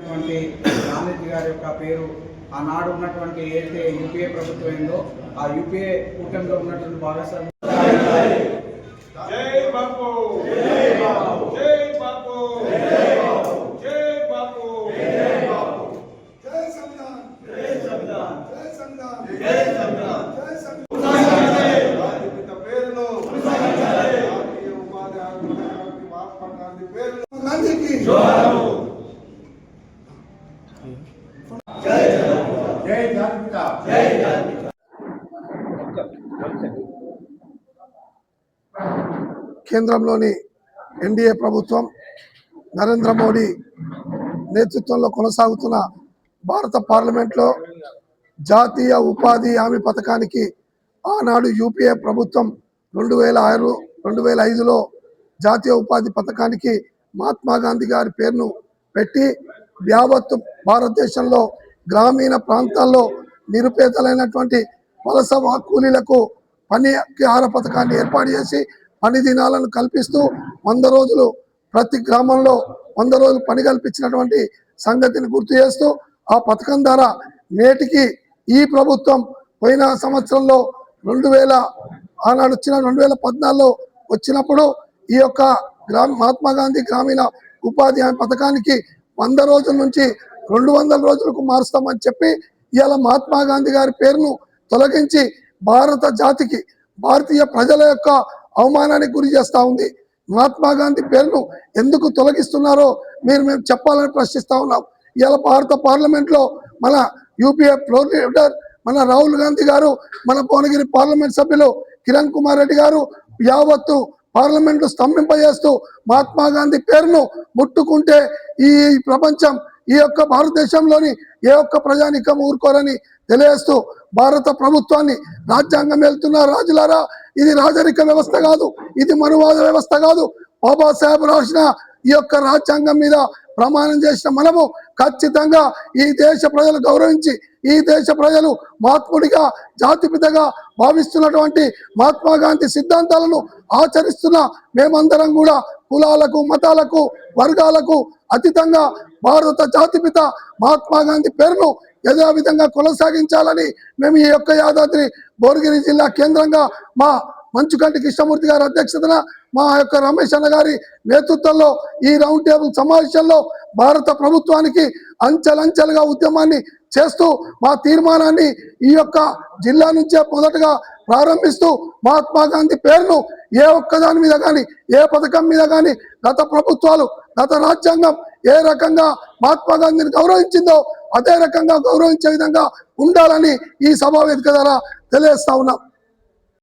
అయినటువంటి గాంధీజీ గారి యొక్క పేరు ఆనాడు ఉన్నటువంటి ఏదైతే యూపీఏ ప్రభుత్వం ఏందో ఆ యూపీఏ కూటమిలో ఉన్నటువంటి భాగస్వామ్యం జై బాపు జై బాపు జై బాపు జై బాపు జై బాపు జై బాపు జై సంవిధాన్ జై సంవిధాన్ జై సంవిధాన్ జై సంవిధాన్ జై సంవిధాన్ రాజపిత పేరును కొనసాగించాలి జాతీయ ఉపాధి హామీ మహాత్మా గాంధీ పేరును గాంధీకి జోహారు జై జై జాతిపిత జై జాతిపిత కేంద్రంలోని ఎన్డీఏ ప్రభుత్వం నరేంద్ర మోడీ నేతృత్వంలో కొనసాగుతున్న భారత పార్లమెంట్లో జాతీయ ఉపాధి హామీ పథకానికి ఆనాడు యూపీఏ ప్రభుత్వం 2005లో జాతీయ ఉపాధి పథకానికి మహాత్మా గాంధీ గారి పేరును పెట్టి యావత్తు భారతదేశంలో గ్రామీణ ప్రాంతాల్లో నిరుపేదలైనటువంటి వలస కూలీలకు పని ఆహార పథకాన్ని ఏర్పాటు చేసి పని దినాలను కల్పిస్తూ 100 రోజులు ప్రతి గ్రామంలో 100 రోజులు పని కల్పించినటువంటి సంగతిని గుర్తు చేస్తూ ఆ పథకం ద్వారా నేటికి ఈ ప్రభుత్వం పోయిన సంవత్సరంలో 2000 ఆనాడు వచ్చిన 2014లో వచ్చినప్పుడు ఈ యొక్క మహాత్మా గాంధీ గ్రామీణ ఉపాధి హామీ పథకానికి 100 రోజుల నుంచి 200 రోజులకు మారుస్తామని చెప్పి ఇవాళ మహాత్మా గాంధీ గారి పేరును తొలగించి భారత జాతికి భారతీయ ప్రజల యొక్క అవమానానికి గురి చేస్తూ ఉంది. మహాత్మా గాంధీ పేరును ఎందుకు తొలగిస్తున్నారో మేము చెప్పాలని ప్రశ్నిస్తా ఉన్నాం. ఇవాళ భారత పార్లమెంట్లో మన యూపీఏ ఫ్లోర్ లీడర్ మన రాహుల్ గాంధీ గారు, మన భువనగిరి పార్లమెంట్ సభ్యులు కిరణ్ కుమార్ రెడ్డి గారు యావత్తు పార్లమెంట్ స్తంభింపజేస్తూ మహాత్మా గాంధీ పేరును ముట్టుకుంటే ఈ ప్రపంచం ఈ యొక్క భారతదేశంలోని ఏ ఒక్క ప్రజానికం ఊరుకోరని తెలియజేస్తూ భారత ప్రభుత్వాన్ని రాజ్యాంగం వెళ్తున్న రాజులారా, ఇది రాజరిక వ్యవస్థ కాదు, ఇది మనువాద వ్యవస్థ కాదు. బాబాసాహెబ్ రాసిన ఈ యొక్క రాజ్యాంగం మీద ప్రమాణం చేసిన మనము ఖచ్చితంగా ఈ దేశ ప్రజలు గౌరవించి ఈ దేశ ప్రజలు మహాత్ముడిగా జాతిపితగా భావిస్తున్నటువంటి మహాత్మా గాంధీ సిద్ధాంతాలను ఆచరిస్తున్న మేమందరం కూడా కులాలకు మతాలకు వర్గాలకు అతీతంగా భారత జాతిపిత మహాత్మా గాంధీ పేరును యథావిధంగా కొనసాగించాలని మేము ఈ యొక్క యాదాద్రి భువనగిరి జిల్లా కేంద్రంగా మా మంచుకంటి కృష్ణమూర్తి గారి అధ్యక్షతన మా యొక్క రమేష్ అన్న గారి నేతృత్వంలో ఈ రౌండ్ టేబుల్ సమావేశంలో భారత ప్రభుత్వానికి అంచెలంచెలుగా ఉద్యమాన్ని చేస్తూ మా తీర్మానాన్ని ఈ యొక్క జిల్లా నుంచే మొదటగా ప్రారంభిస్తూ మహాత్మా గాంధీ పేరును ఏ ఒక్కదాని మీద కానీ ఏ పథకం మీద కానీ గత ప్రభుత్వాలు గత రాజ్యాంగం ఏ రకంగా మహాత్మా గాంధీని గౌరవించిందో అదే రకంగా గౌరవించే విధంగా ఉండాలని ఈ సభా వేదిక ద్వారా తెలియజేస్తా ఉన్నాం.